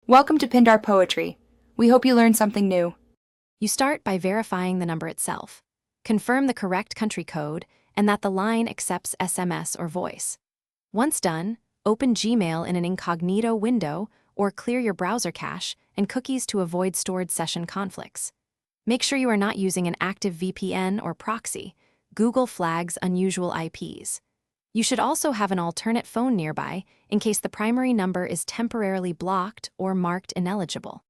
Welcome to Pindar Poetry. We hope you learned something new. You start by verifying the number itself. Confirm the correct country code and that the line accepts SMS or voice. Once done, open Gmail in an incognito window or clear your browser cache and cookies to avoid stored session conflicts. Make sure you are not using an active VPN or proxy. Google flags unusual IPs. You should also have an alternate phone nearby in case the primary number is temporarily blocked or marked ineligible.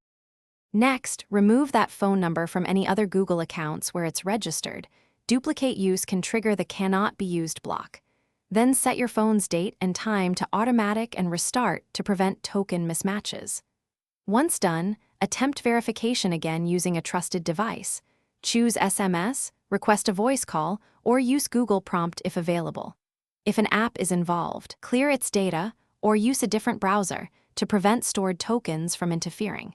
Next, remove that phone number from any other Google accounts where it's registered. Duplicate use can trigger the Cannot Be Used block. Then set your phone's date and time to automatic and restart to prevent token mismatches. Once done, attempt verification again using a trusted device. Choose SMS, request a voice call, or use Google Prompt if available. If an app is involved, clear its data or use a different browser to prevent stored tokens from interfering.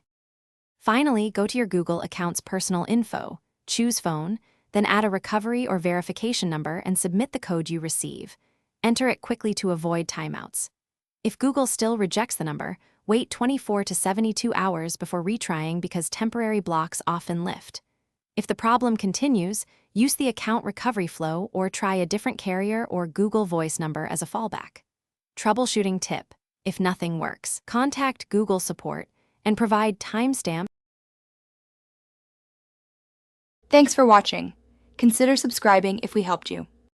Finally, go to your Google account's personal info, choose phone, then add a recovery or verification number and submit the code you receive. Enter it quickly to avoid timeouts. If Google still rejects the number, wait 24 to 72 hours before retrying because temporary blocks often lift. If the problem continues, use the account recovery flow or try a different carrier or Google Voice number as a fallback. Troubleshooting tip: if nothing works, contact Google support and provide timestamp. Thanks for watching. Consider subscribing if we helped you.